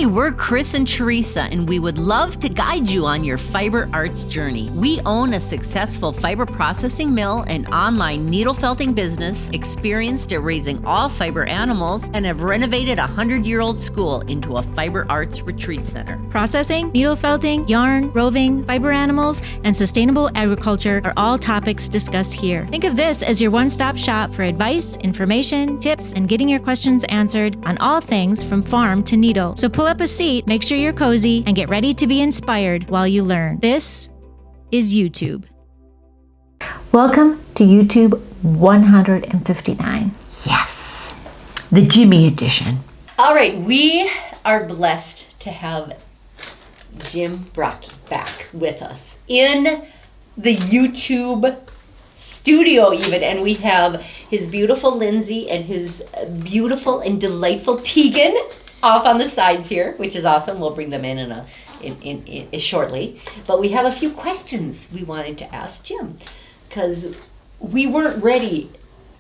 Hi, we're Chris and Teresa, and we would love to guide you on your fiber arts journey. We own a successful fiber processing mill and online needle felting business, experienced at raising all fiber animals, and have renovated a 100-year-old school into a fiber arts retreat center. Processing, needle felting, yarn, roving, fiber animals, and sustainable agriculture are all topics discussed here. Think of this as your one-stop shop for advice, information, tips, and getting your questions answered on all things from farm to needle. So pull up a seat, make sure you're cozy, and get ready to be inspired while you learn. This is YouTube. Welcome to YouTube 159. Yes, the Jimmy edition. All right, we are blessed to have Jim Brockie back with us in the YouTube studio even, and we have his beautiful Lindsay and his beautiful and delightful Tegan off on the sides here, which is awesome. We'll bring them in shortly. But we have a few questions we wanted to ask Jim, because we weren't ready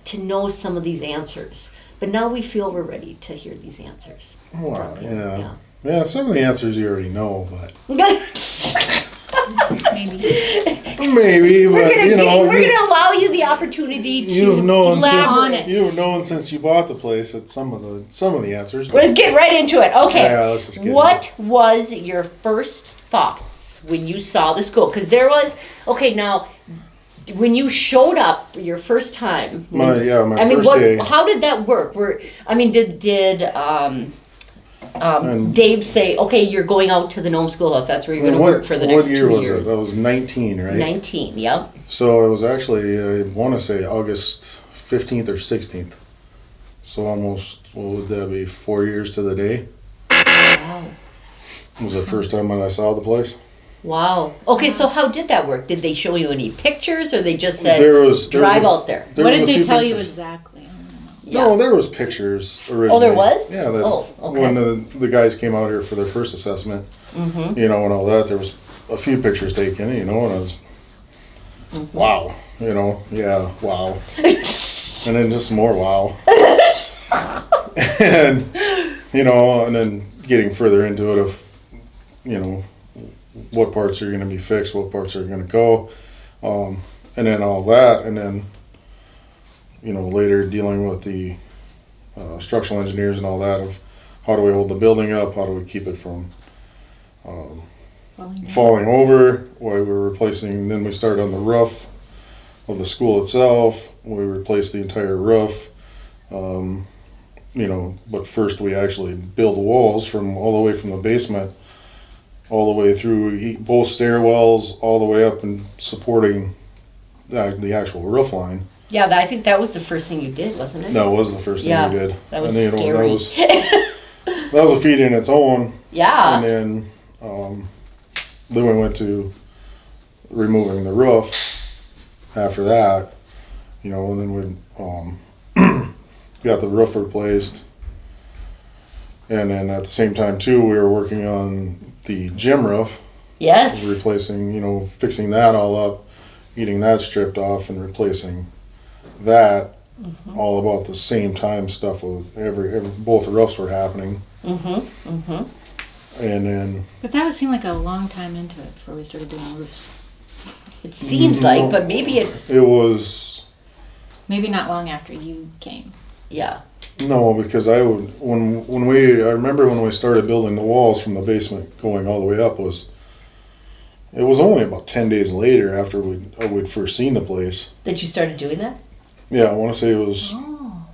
to know some of these answers, but now we feel we're ready to hear these answers. Well, yeah, some of the answers you already know, but maybe, but we're gonna allow you the opportunity to you've known since you bought the place that some of the answers. Let's get right into it. Okay. Yeah, let's just get what was your first thoughts when you saw the school? Because there was now when you showed up your first time. My first day. How did that work? Did Dave say, okay, you're going out to the Nome Schoolhouse, that's where you're going to work for the next 2 years? What year was it? That was 19, right? 19, yep. So it was actually, I want to say August 15th or 16th. So almost, what would that be, 4 years to the day? Wow. It was the first time when I saw the place. Wow. Okay, so how did that work? Did they show you any pictures, or they just said, drive out there? What did they tell you exactly? Yeah. No, there was pictures originally. Oh, there was? Yeah. Okay. When the guys came out here for their first assessment, and all that, there was a few pictures taken, and I was, wow, wow. And then just more wow. and then getting further into it of, what parts are going to be fixed, what parts are going to go, and then all that, and then, later dealing with the structural engineers and all that of how do we hold the building up, how do we keep it from falling over, why we're replacing, then we started on the roof of the school itself, we replaced the entire roof, but first we actually build walls from all the way from the basement all the way through both stairwells all the way up and supporting the actual roof line. Yeah, I think that was the first thing you did, wasn't it? That was the first thing we did. That was scary. That was a feat in its own. Yeah. And then we went to removing the roof after that, and then we got the roof replaced. And then at the same time, too, we were working on the gym roof. Yes. Replacing, fixing that all up, getting that stripped off and replacing that, all about the same time stuff with both roofs were happening. And then, but that would seem like a long time into it before we started doing roofs. It seems like, but maybe it was maybe not long after you came. Yeah. No, because I remember when we started building the walls from the basement going all the way up, it was only about 10 days later after we'd first seen the place that you started doing that. Yeah, I want to say it was,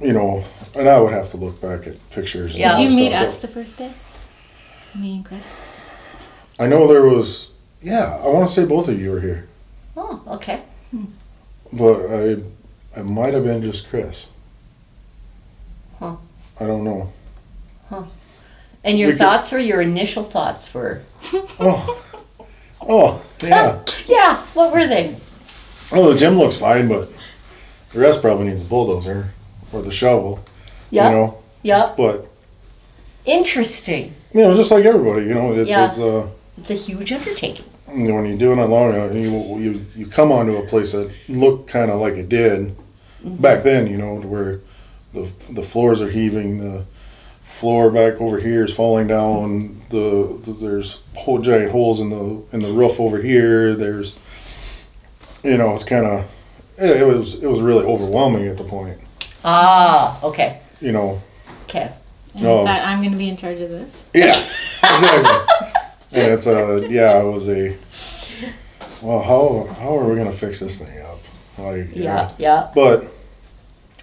and I would have to look back at pictures. Yeah. Did you meet us the first day? Me and Chris? I know there was, I want to say both of you were here. Oh, okay. But I might have been just Chris. Huh. I don't know. Huh. And your initial thoughts were? Oh, yeah. Yeah, what were they? Oh, the gym looks fine, but the rest probably needs a bulldozer or the shovel. Yeah. Yeah. But interesting. Just like everybody, it's a huge undertaking. When you're doing it long enough, you come onto a place that looked kind of like it did back then, where the floors are heaving, the floor back over here is falling down. There's whole giant holes in the roof over here. There's, it's kind of, it was really overwhelming at the point. Ah, okay. And Okay. I thought, I'm going to be in charge of this. Yeah, exactly. And it's it was how are we gonna fix this thing up? Yeah. But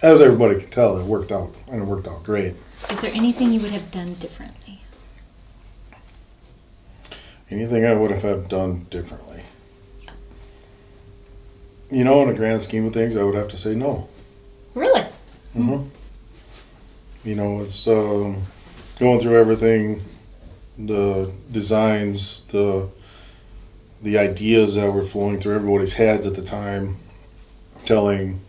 as everybody can tell, it worked out, and it worked out great. Is there anything you would have done differently? Anything I would have done differently? In the grand scheme of things, I would have to say no. Really? Mm-hmm. It's going through everything, the designs, the ideas that were flowing through everybody's heads at the time, telling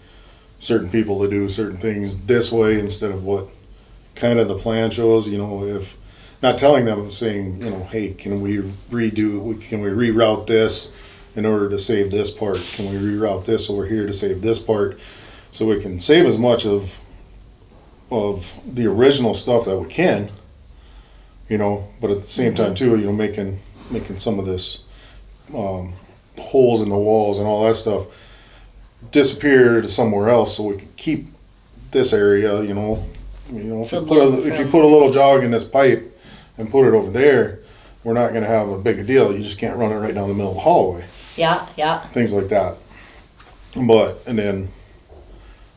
certain people to do certain things this way instead of what kind of the plan shows. If not telling them, saying, hey, can we reroute this in order to save this part? Can we reroute this over here to save this part, so we can save as much of the original stuff that we can, but at the same time too, making some of this holes in the walls and all that stuff disappear to somewhere else, so we can keep this area. If you put a little jog in this pipe and put it over there, we're not going to have a big deal. You just can't run it right down the middle of the hallway. Yeah. Things like that. And then,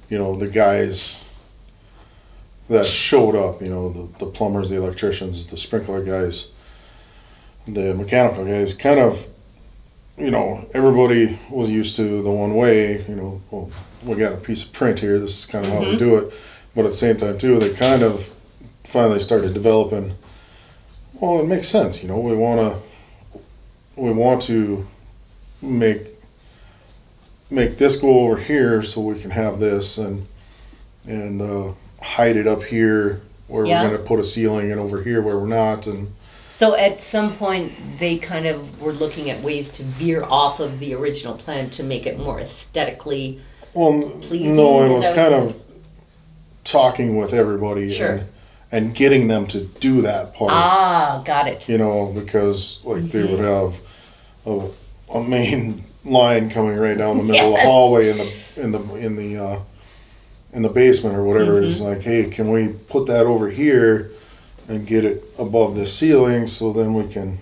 the guys that showed up, the plumbers, the electricians, the sprinkler guys, the mechanical guys, kind of, everybody was used to the one way, well, we got a piece of print here, this is kind of how we do it. But at the same time too, they kind of finally started developing, well, it makes sense, we want to make this go over here so we can have this and hide it up here where we're going to put a ceiling, and over here where we're not. And so at some point they kind of were looking at ways to veer off of the original plan to make it more aesthetically pleasing. No, it was kind of talking with everybody. Sure. And getting them to do that part. Ah, got it. Because they would have a main line coming right down the middle of the hallway in the basement or whatever. It's like, hey, can we put that over here and get it above the ceiling, so then we can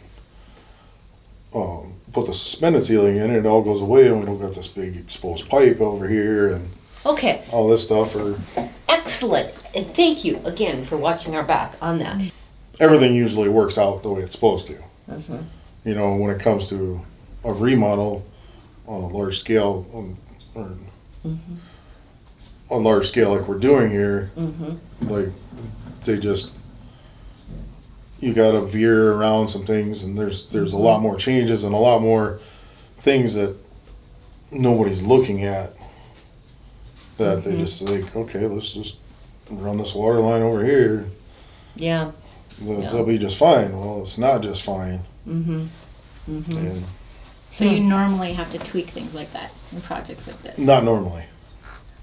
put the suspended ceiling in, and it all goes away, and we don't got this big exposed pipe over here and all this stuff. Excellent. And thank you again for watching our back on that. Everything usually works out the way it's supposed to. When it comes to a remodel on a large scale, a large scale like we're doing here, like you got to veer around some things, and there's a lot more changes and a lot more things that nobody's looking at, that they just think, okay, let's just run this water line over here. Yeah. They'll be just fine. Well, it's not just fine. And So you normally have to tweak things like that in projects like this? not normally.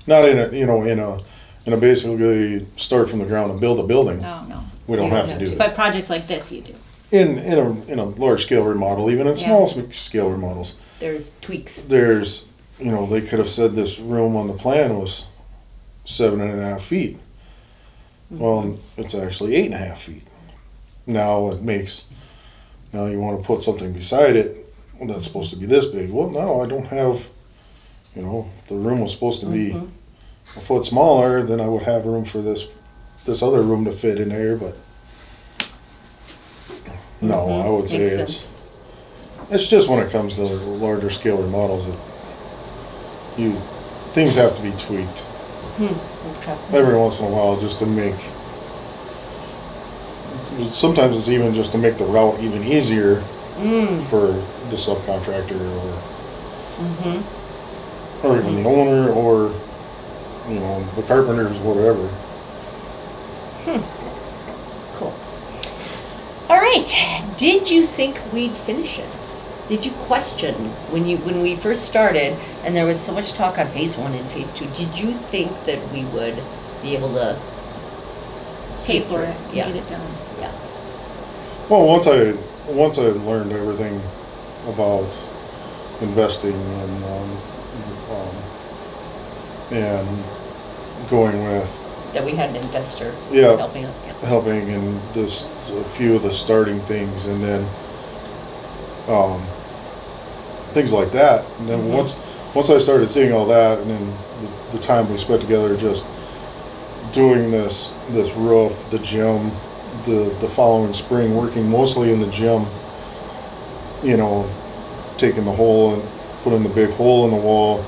Not in a basically start from the ground and build a building. Oh, no. We don't have to do that. But projects like this you do? In a large scale remodel, even in small scale remodels, There's tweaks. there's, they could have said this room on the plan was 7.5 feet. Well, it's actually 8.5 feet. Now you want to put something beside it that's supposed to be this big. Well, no, I don't have, the room was supposed to be a foot smaller, then I would have room for this other room to fit in there, but no, I would say Makes it's just when it comes to larger scale remodels that things have to be tweaked Okay. every once in a while, just to make, sometimes it's even just to make the route even easier for the subcontractor or even the owner, or the carpenters, whatever. Cool. All right. Did you think we'd finish it? Did you question when we first started and there was so much talk on phase 1 and phase 2? Did you think that we would be able to Pay for for it it, and yeah. get it done. Yeah. Well, once I learned everything about investing and going with That we had an investor Yeah. helping us. Yeah. helping in this a few of the starting things, and then things like that. And then once I started seeing all that, and then the time we spent together just doing this roof, the gym, the following spring, working mostly in the gym, you know, taking the hole and putting the big hole in the wall,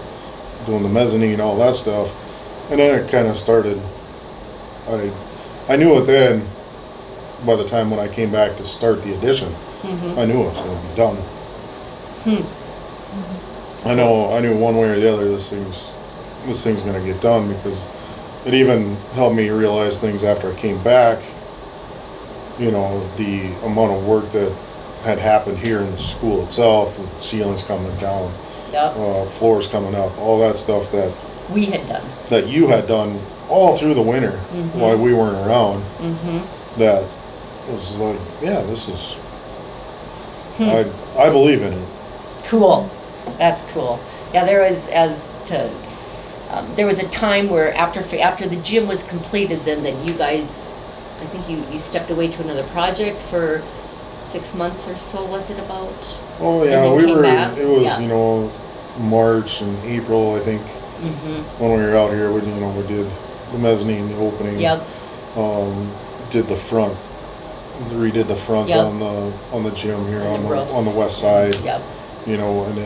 doing the mezzanine, all that stuff. And then it kind of started, I knew it then, by the time when I came back to start the addition, I knew it was going to be done. I knew one way or the other this thing's going to get done, because it even helped me realize things after I came back, you know, the amount of work that had happened here in the school itself, with ceilings coming down, Yep. floors coming up, all that stuff We had done. that you had done all through the winter while we weren't around. That was like, yeah, this is. I believe in it. Cool. That's cool. Yeah, there was there was a time where after the gym was completed, then that you guys, I think you stepped away to another project for 6 months or so. Was it about? Oh And yeah, then we came were. back? It was Yeah. you know March and April, I think, when we were out here. We did the mezzanine, the opening. Yep. Did the front. Redid the front Yep. on the gym here And the roofs. on the west side. Yep. You know, and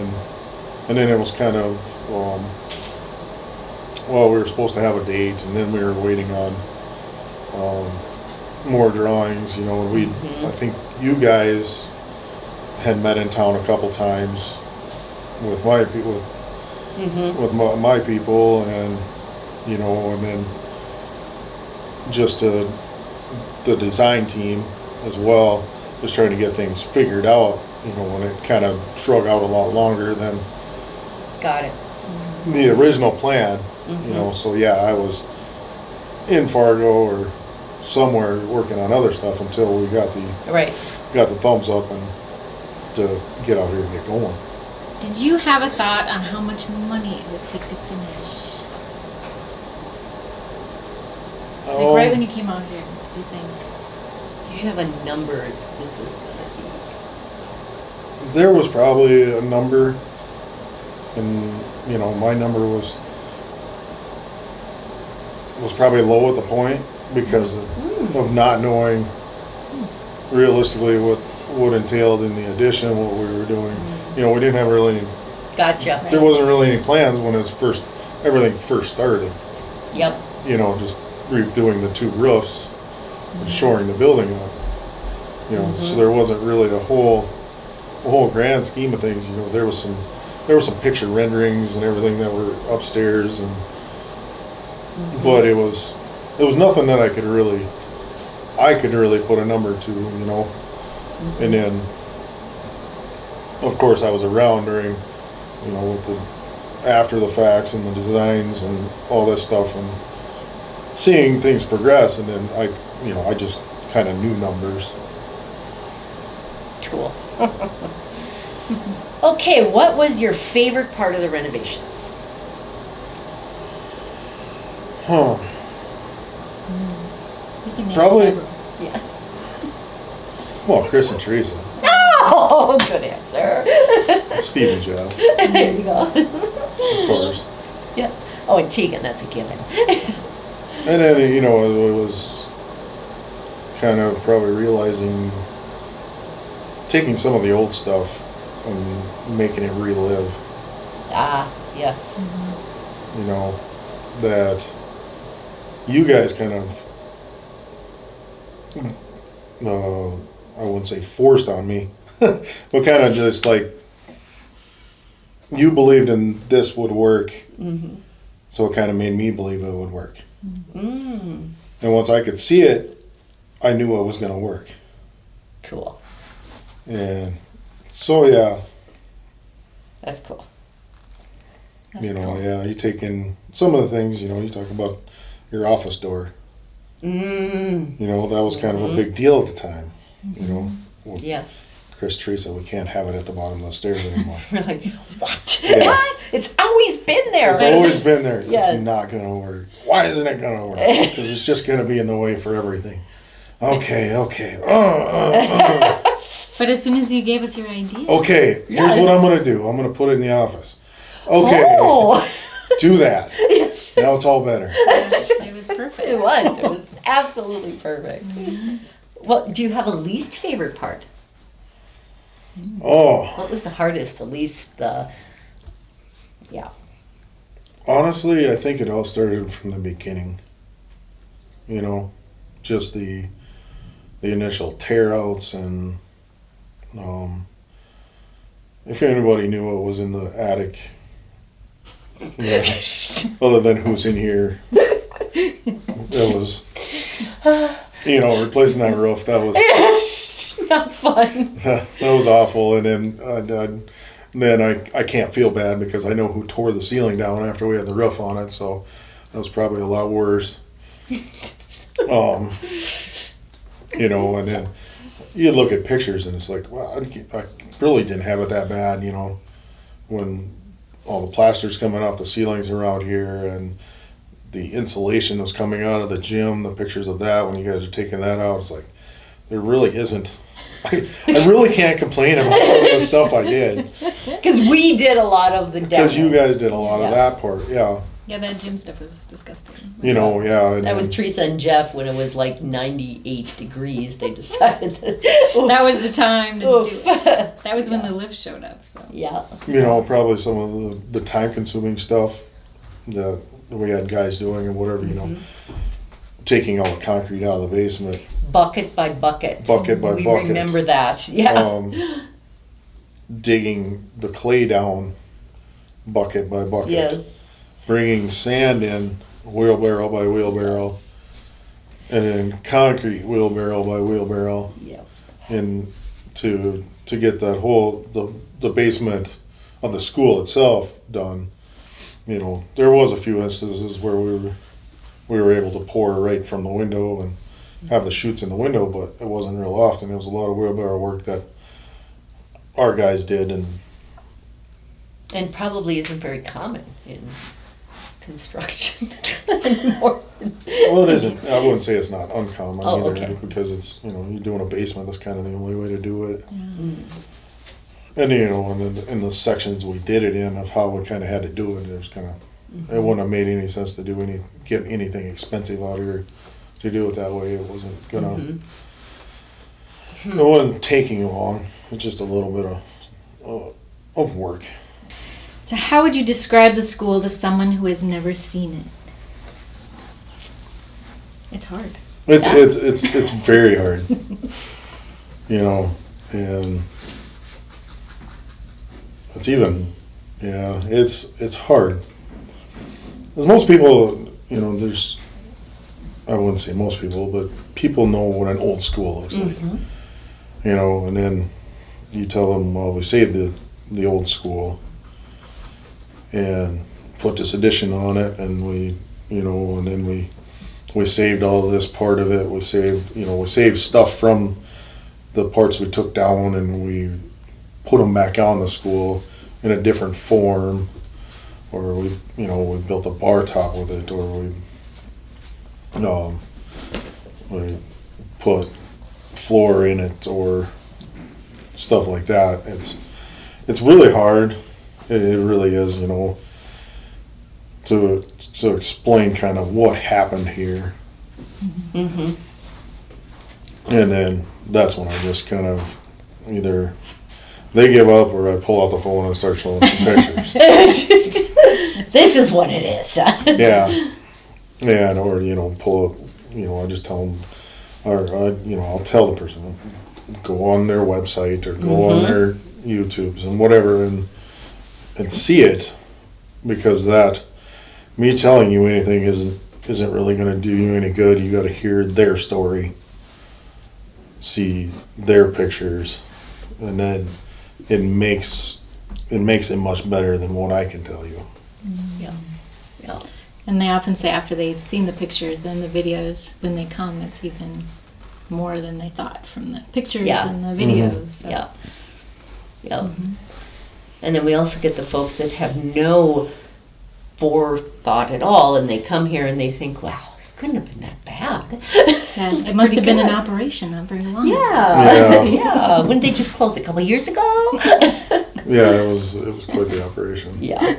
then it was kind of, well, we were supposed to have a date, and then we were waiting on more drawings. You know, I think you guys had met in town a couple times with my people, with my people, and you know, and then just the design team as well, just trying to get things figured out. You know, when it kind of drug out a lot longer than Got it. the original plan. You know, so yeah, I was in Fargo or somewhere working on other stuff until we got Right. the thumbs up and to get out here and get going. Did you have a thought on how much money it would take to finish? Like right when you came out here, did you think? Do you have a number this is gonna There was probably a number, and you know, my number was probably low at the point because of not knowing realistically what entailed in the addition, what we were doing. You know, we didn't have really be? Gotcha. there wasn't really any plans when everything first started. Yep. You know, just redoing the two roofs and shoring the building up. You know, so there wasn't really a whole grand scheme of things. You know, there were some picture renderings and everything that were upstairs, and but it was nothing that I could really put a number to. You know, and then of course I was around during, you know, with the after the facts and the designs and all this stuff, and seeing things progress, and then I just kind of knew numbers. Cool. Okay, what was your favorite part of the renovations? Huh. You can name Probably- several. Yeah. Well, Chris and Teresa, Oh, good answer. Steve and Jeff, There you go. of course. Yeah. Oh, and Tegan, that's a given. And then, you know, it was kind of probably realizing, taking some of the old stuff and making it relive, Ah, yes. you know, that you guys kind of, I wouldn't say forced on me, but kind of just like, you believed in this would work, so it kind of made me believe it would work. Mm. And once I could see it, I knew it was going to work. Cool. And so, yeah, That's cool. you know, yeah, you take in some of the things, you know, you talk about your office door. Mm. You know, that was kind of a big deal at the time. You know, with Yes. Chris Teresa, we can't have it at the bottom of the stairs anymore. We're like, what? Yeah. What? It's always been there. It's always been there. Yes. It's not going to work. Why isn't it going to work? Because it's just going to be in the way for everything. Okay. But as soon as you gave us your idea. Okay, here's what I'm going to do. I'm going to put it in the office. Okay, Oh. do that. Yes. Now it's all better. It was perfect. It was. It was absolutely perfect. Well, do you have a least favorite part? Oh, What was the hardest, the least, yeah. honestly, I think it all started from the beginning. You know, just the initial tear outs, and if anybody knew what was in the attic, yeah, other than who's in here, it was, you know, replacing that roof. That was Not fun. that was awful. And then I can't feel bad because I know who tore the ceiling down after we had the roof on it. So that was probably a lot worse. You know, and then you look at pictures and it's like, wow, I really didn't have it that bad, you know, when all the plaster's coming off the ceilings around here and the insulation was coming out of the gym, the pictures of that, when you guys are taking that out, it's like, there really isn't, I really can't complain about some of the stuff I did. Because we did a lot of the demo. Because you guys did a lot Yeah. of that part, yeah. Yeah, that gym stuff was disgusting. You know, yeah. And That was then- Teresa and Jeff when it was like 98 degrees. They decided that. That was the time to Oof. do it. That was when the lift showed up. So. Yeah. you know, probably some of the time-consuming stuff that we had guys doing and whatever, you know, taking all the concrete out of the basement, Bucket by bucket. Bucket by we bucket. remember that. Yeah. digging the clay down bucket by bucket, Yes. bringing sand in wheelbarrow by wheelbarrow, and then concrete wheelbarrow by wheelbarrow, Yeah. and to get that whole the basement of the school itself done. You know, there was a few instances where we were able to pour right from the window and have the chutes in the window, but it wasn't real often. It was a lot of wheelbarrow work that our guys did, And probably isn't very common in construction anymore. well, it isn't. I wouldn't say it's not uncommon Oh, either, okay. because it's, you know, you're doing a basement. That's kind of the only way to do it. And you know, in the sections we did it in of how we kind of had to do it, it was kind of it wouldn't have made any sense to get anything expensive out here to do it that way. It wasn't gonna. It wasn't taking long. It's just a little bit of work. So, how would you describe the school to someone who has never seen it? It's hard. It's very hard. You know, and it's even, yeah, it's hard. Because most people, you know, I wouldn't say most people, but people know what an old school looks like. You know, and then you tell them, well, we saved the old school and put this addition on it, and we, you know, and then we saved all this part of it. We saved stuff from the parts we took down, and we put them back on the school in a different form, or we built a bar top with it, or we put floor in it, or stuff like that. It's really hard. It really is, you know, to explain kind of what happened here. Mm-hmm. And then that's when I just kind of either they give up or I pull out the phone and start showing some pictures. This is what it is. Yeah. Yeah, or, you know, pull up, you know, I just tell them, or, you know, I'll tell the person, go on their website or go on their YouTubes and whatever and see it, because that, me telling you anything isn't really going to do you any good. You got to hear their story, see their pictures, and then it makes it much better than what I can tell you. Yeah. And they often say after they've seen the pictures and the videos, when they come, it's even more than they thought from the pictures Yeah. and the videos. So. Yeah. Yeah. And then we also get the folks that have no forethought at all, and they come here and they think, wow, this couldn't have been that bad. Yeah, It's it must pretty have been an good. operation not very long ago. Yeah. Yeah. Yeah. When did they just close it? A couple years ago? Yeah, it was quite the operation. Yeah.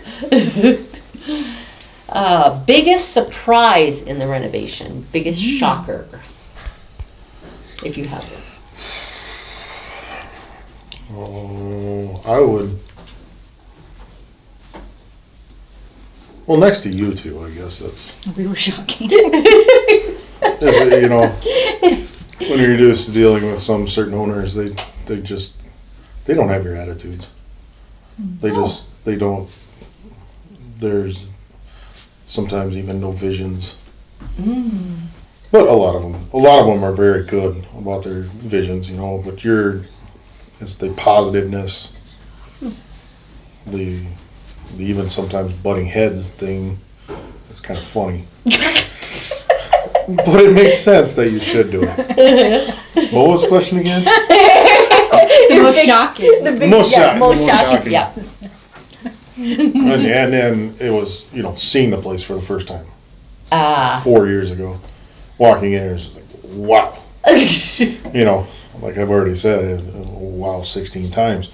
Biggest surprise in the renovation, biggest shocker, if you have it. Oh, I would. Well, next to you two, I guess that's. We were shocking. You know, when you're used to dealing with some certain owners, they don't have your attitudes. They don't. There's sometimes even no visions. But a lot of them are very good about their visions, you know. But it's the positiveness, the even sometimes butting heads thing. It's kind of funny. But it makes sense that you should do it. What was the question again? The most shocking. Most shocking, shocking. yeah. And then it was, seeing the place for the first time 4 years ago. Walking in, it was like, wow. Like I've already said, wow 16 times.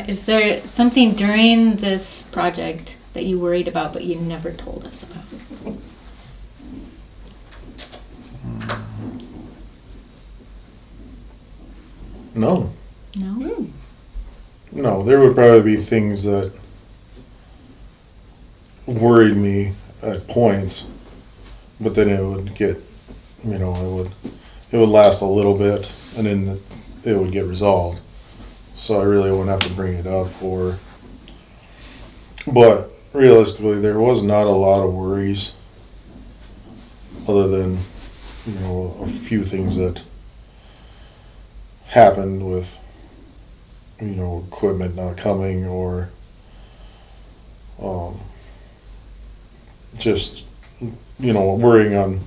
Is there something during this project that you worried about but you never told us about? No. No? No, there would probably be things that worried me at points, but then it would get, it would last a little bit, and then it would get resolved. So I really wouldn't have to bring it up, but realistically, there was not a lot of worries, other than, a few things that happened with, equipment not coming, or just, worrying on,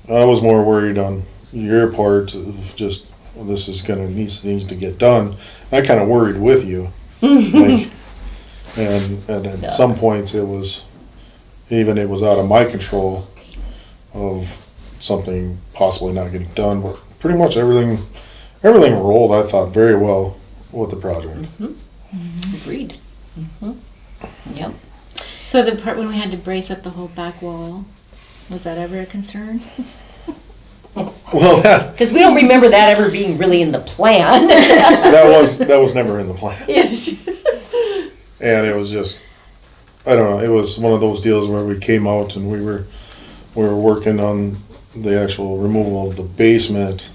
I was more worried on your part of just, this is needs to get done. I kind of worried with you. And at some points it was out of my control of something possibly not getting done, but pretty much everything rolled, I thought, very well with the project. Agreed. Yep. So the part when we had to brace up the whole back wall, was that ever a concern? Well, Because we don't remember that ever being really in the plan. that was never in the plan. Yes. And it was just, I don't know, it was one of those deals where we came out and we were working on the actual removal of the basement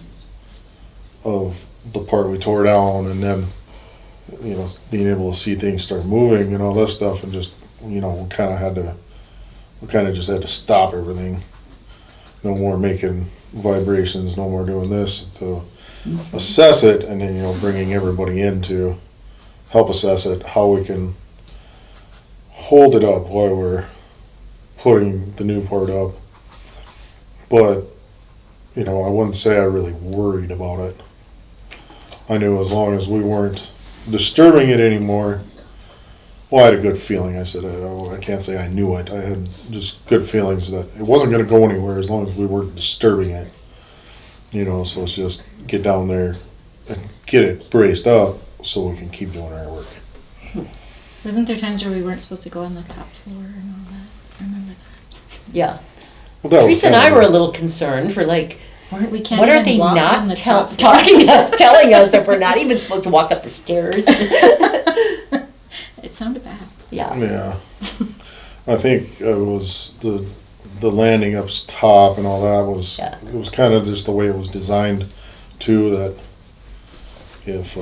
of the part we tore down, and then, being able to see things start moving and all that stuff, and just, we kind of just had to stop everything. No more making vibrations, no more doing this, to assess it, and then, bringing everybody in to help assess it, how we can hold it up while we're putting the new part up. But, I wouldn't say I really worried about it. I knew as long as we weren't disturbing it anymore, well, I had a good feeling. I said, I can't say I knew it. I had just good feelings that it wasn't going to go anywhere as long as we weren't disturbing it. So it's just get down there and get it braced up so we can keep doing our work. Wasn't there times where we weren't supposed to go on the top floor and all that? I remember that. Yeah. Well, that was Teresa and kind I of were a little concerned. We're like, We can't what are even they walk on the not top floor. telling us if we're not even supposed to walk up the stairs? It sounded bad. Yeah. Yeah. I think it was the landing up top and all that was, it was kind of just the way it was designed too, that if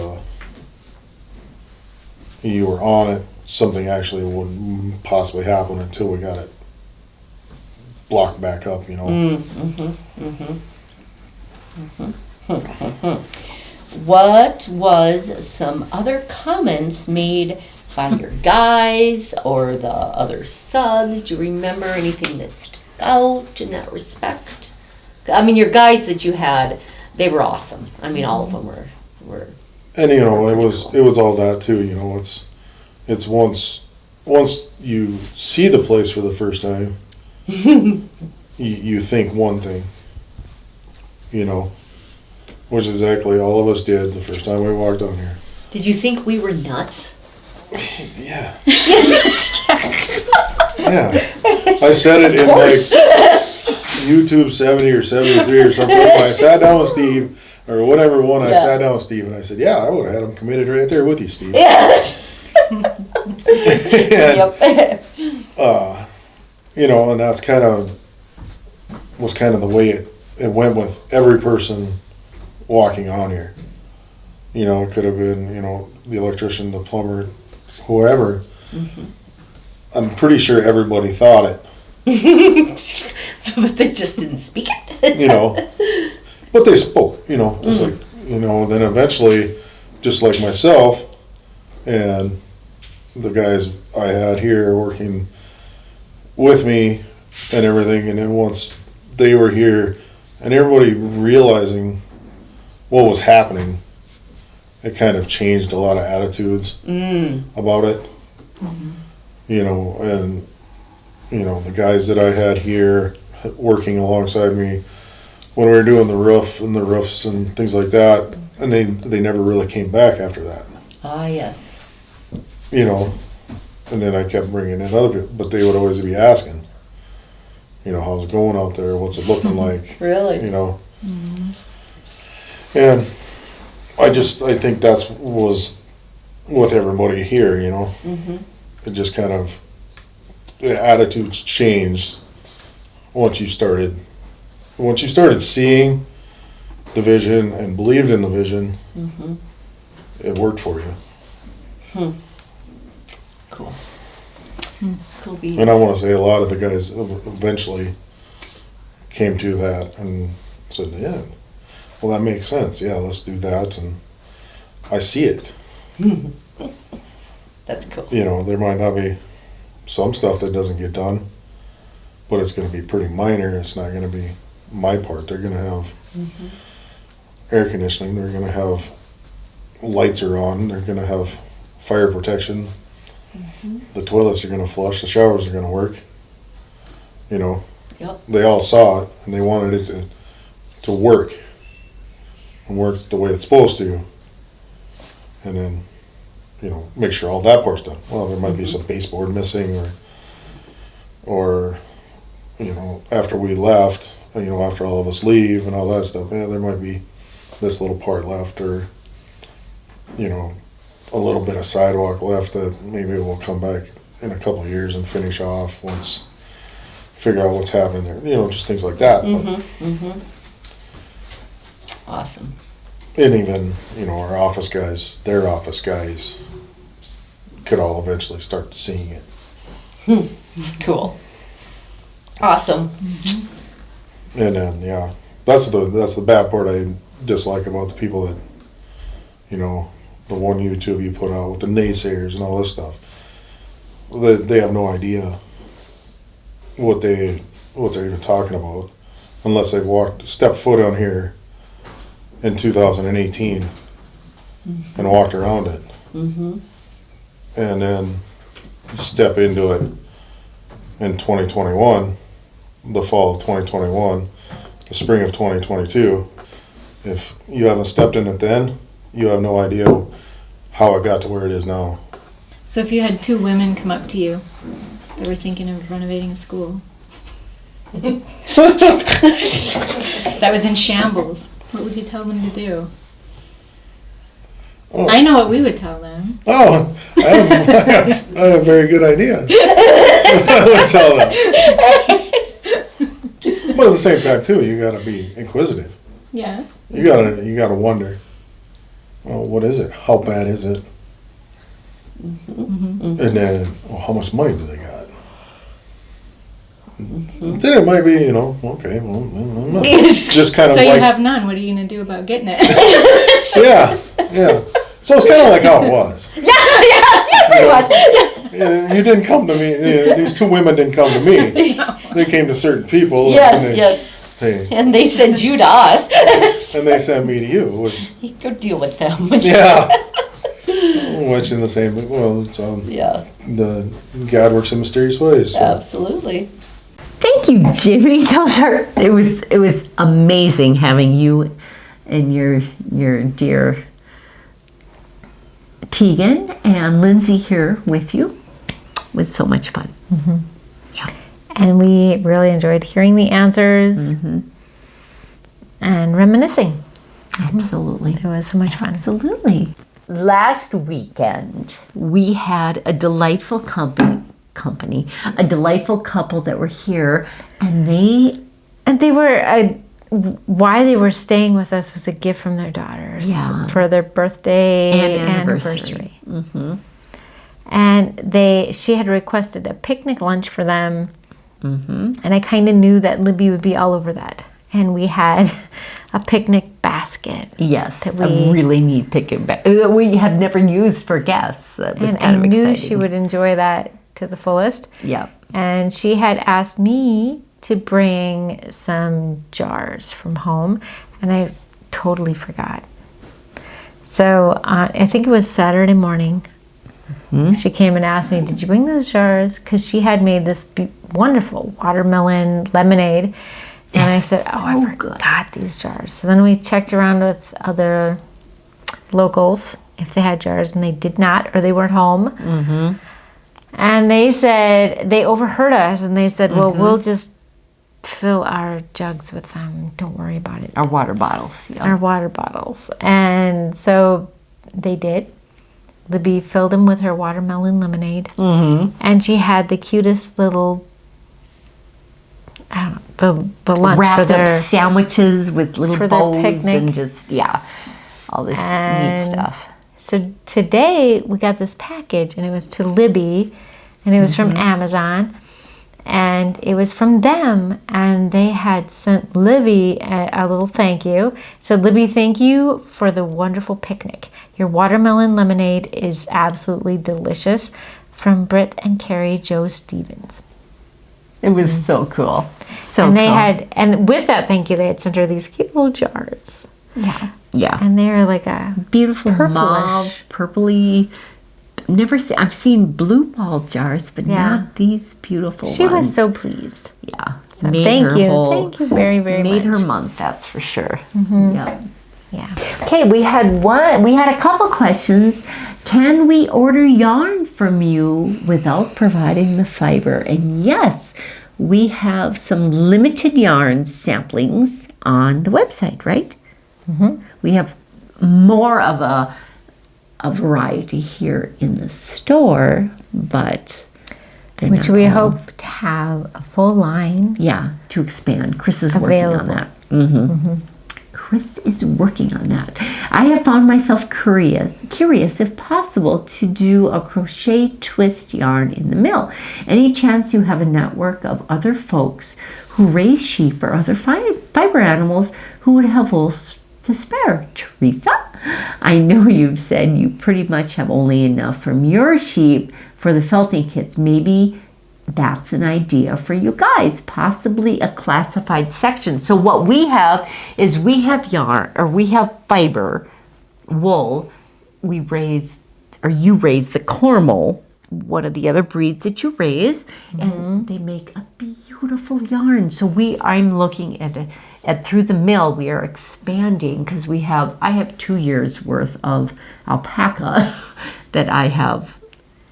you were on it, something actually wouldn't possibly happen until we got it blocked back up, What was some other comments made by your guys or the other subs? Do you remember anything that stuck out in that respect? I mean, your guys that you had, they were awesome. I mean, all of them were. And it was all that too. It's once you see the place for the first time, you think one thing, which exactly all of us did the first time we walked on here. Did you think we were nuts? Yeah. Yeah. I said it in YouTube 70 or 73 or something. I sat down with Steve, or whatever one, I sat down with Steve and I said, yeah, I would have had him committed right there with you, Steve. Yes. Yep. And that's was kind of the way it went with every person walking on here. It could have been, the electrician, the plumber, whoever. Mm-hmm. I'm pretty sure everybody thought it. But they just didn't speak it. But they spoke, It's like, then eventually, just like myself and the guys I had here working with me and everything, and then once they were here and everybody realizing what was happening, it kind of changed a lot of attitudes about it. Mm-hmm. And the guys that I had here working alongside me when we were doing the roof and the roofs and things like that, and they never really came back after that. Ah, yes. And then I kept bringing in other people, but they would always be asking, how's it going out there? What's it looking like? Really? Mm-hmm. And I think that's was with everybody here, Mm-hmm. It just kind of, the attitudes changed once you started seeing the vision and believed in the vision. Mm-hmm. It worked for you. Cool. Cool beans. And I want to say a lot of the guys eventually came to that and said, yeah, well, that makes sense. Yeah, let's do that. And I see it. That's cool. There might not be some stuff that doesn't get done, but it's going to be pretty minor. It's not going to be my part. They're going to have air conditioning. They're going to have lights are on. They're going to have fire protection. Mm-hmm. The toilets are going to flush. The showers are going to work. Yep. They all saw it and they wanted it to work and work the way it's supposed to. And then, make sure all that part's done. Well, there might be some baseboard missing or after we left, after all of us leave and all that stuff, there might be this little part left or, a little bit of sidewalk left that maybe we'll come back in a couple of years and finish off once, figure out what's happening there, just things like that. Awesome. And even, our office guys, their office guys could all eventually start seeing it. Cool. Awesome. And then, that's the bad part I dislike about the people that, the one YouTube you put out with the naysayers and all this stuff. They have no idea what they're even talking about unless they've stepped foot on here in 2018 and walked around it. Mm-hmm. And then step into it in 2021, the fall of 2021, the spring of 2022. If you haven't stepped in it then, you have no idea how it got to where it is now. So if you had two women come up to you that were thinking of renovating a school that was in shambles, what would you tell them to do? Oh. I know what we would tell them. Oh, I have very good ideas. I would tell them. But at the same time, too, you got to be inquisitive. Yeah. You gotta wonder. Well, what is it? How bad is it? Mm-hmm. And then, how much money do they got? Mm-hmm. Then it might be, okay, well, just kind of so like. You have none. What are you gonna do about getting it? Yeah. So it's kind of like how it was. Pretty much. You didn't come to me. These two women didn't come to me. They came to certain people. Yes. And they send you to us. And they sent me to you. Which, go deal with them. yeah. Which in the same, well, it's Yeah. the God works in mysterious ways. So. Absolutely. Thank you, Jimmy. It was amazing having you and your dear Tegan and Lindsay here with you. It was so much fun. Mm-hmm. Yeah. And we really enjoyed hearing the answers and reminiscing. Absolutely. It was so much fun. Absolutely. Last weekend, we had a delightful a delightful couple that were here, and they were why they were staying with us was a gift from their daughters for their birthday and anniversary. Mm-hmm. And she had requested a picnic lunch for them, and I kind of knew that Libby would be all over that. And we had a picnic basket. Yes, that a really neat picnic basket that we have never used for guests. That was kind of exciting. I knew she would enjoy that to the fullest. Yeah. And she had asked me to bring some jars from home, and I totally forgot. So I think it was Saturday morning. She came and asked me, "Did you bring those jars?" Because she had made this wonderful watermelon lemonade. And I said, I forgot these jars. So then we checked around with other locals if they had jars, and they did not, or they weren't home. And they said, they overheard us, and they said, well, we'll just fill our jugs with them. Don't worry about it. Our water bottles. Yeah. Our water bottles. And so they did. Libby filled them with her watermelon lemonade. And she had the cutest little, I don't know, the lunch wrapped for their up sandwiches with little for bows their picnic. and just all this neat stuff. So today we got this package, and it was to Libby, and it was from Amazon, and it was from them, and they had sent Libby a little thank you. So Libby, thank you for the wonderful picnic. Your watermelon lemonade is absolutely delicious. From Britt and Carrie Joe Stevens. It was so cool. And they had, and with that thank you, they had sent her these cute little jars. Yeah. And they were like a beautiful purplish. mauve, purpley. I've seen blue ball jars, but not these beautiful ones. She was so pleased. Yeah. So thank you very, very much. Made her month, that's for sure. Yeah. Okay, we had a couple questions. Can we order yarn from you without providing the fiber? And yes, we have some limited yarn samplings on the website, right? We have more of a variety here in the store, but which we hope to have a full line. Yeah, to expand. Chris is working on that. Chris is working on that. I have found myself curious if possible to do a crochet twist yarn in the mill. Any chance you have a network of other folks who raise sheep or other fiber animals who would have wool to spare? Teresa, I know you've said you pretty much have only enough from your sheep for the felting kits. Maybe that's an idea for you guys, possibly a classified section. So what we have is we have yarn, or we have fiber, wool. We raise, or you raise the Cornwall, one of the other breeds that you raise, and they make a beautiful yarn. So I'm looking at through the mill, we are expanding because I have 2 years worth of alpaca that I have.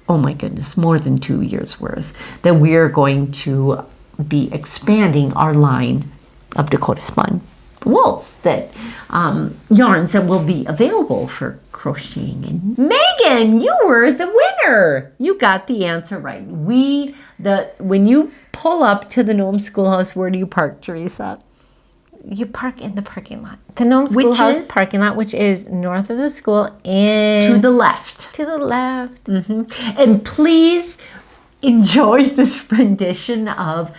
Oh my goodness, more than 2 years worth, that we are going to be expanding our line of Dakota spun wools, that yarns that will be available for crocheting. And Megan, you were the winner. You got the answer right. When you pull up to the Nome Schoolhouse, where do you park, Teresa? You park in the parking lot. The Nome Schoolhouse parking lot, which is north of the school, to the left. To the left. And please enjoy this rendition of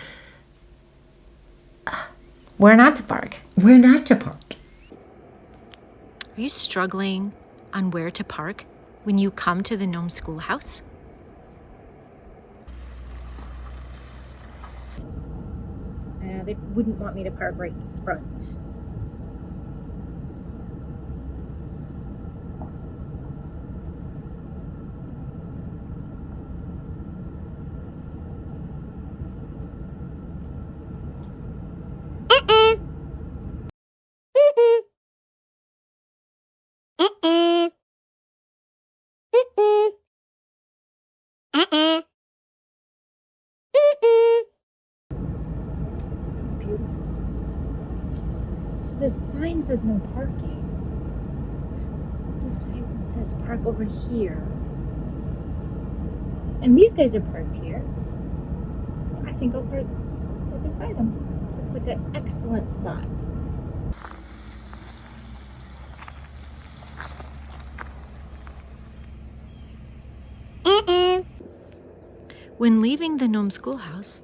Where Not to Park. Where Not to Park. Are you struggling on where to park when you come to the Nome Schoolhouse? wouldn't want me to park right in front. So beautiful. So this sign says no parking. This sign says park over here. And these guys are parked here. I think I'll park right beside them. This looks like an excellent spot. When leaving the Nome Schoolhouse,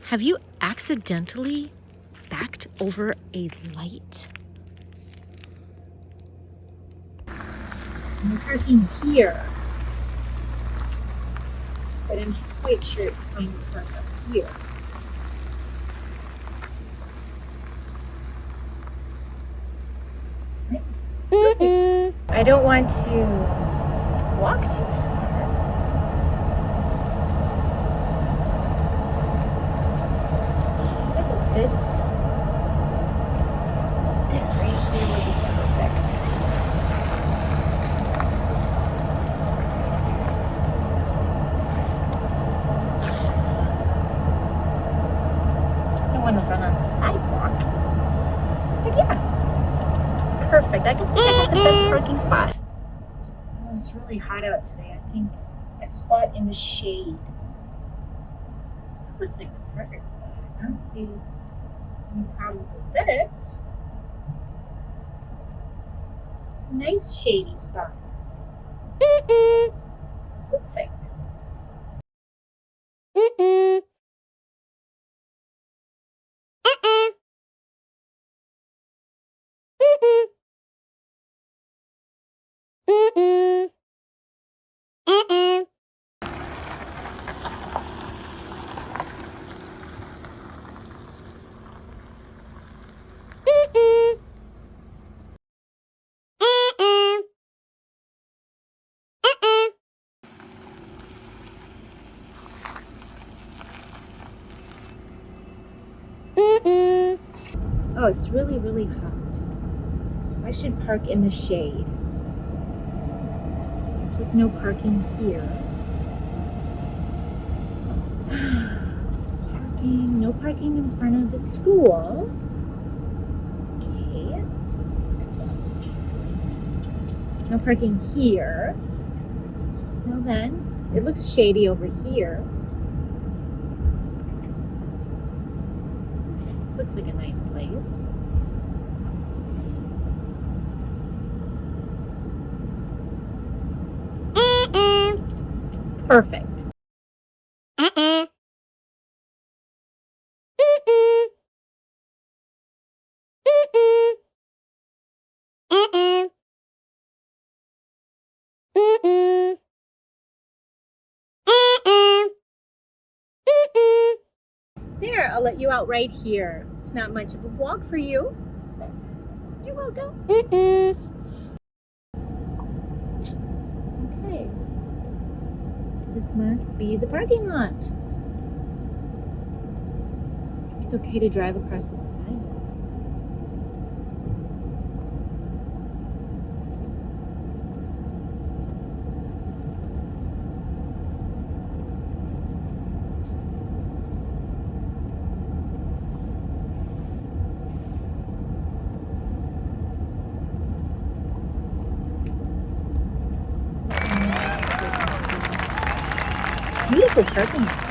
have you accidentally backed over a light? I'm parking here, but I'm quite sure it's fine to park up here. Right, this is perfect. I don't want to walk too far. This right here would be perfect. I don't want to run on the sidewalk. But yeah, perfect. I think I got the best parking spot. Oh, it's really hot out today. I think a spot in the shade. This looks like the perfect spot. I don't see any problems with this. Nice shady spot. It's perfect. Oh, it's really, really hot. I should park in the shade. It says no parking here. No parking in front of the school. Okay. No parking here. Well then, it looks shady over here. This looks like a nice place. Perfect. There, I'll let you out right here. It's not much of a walk for you. You're welcome. Okay. This must be the parking lot. It's okay to drive across the sidewalk. Beautiful parking lot.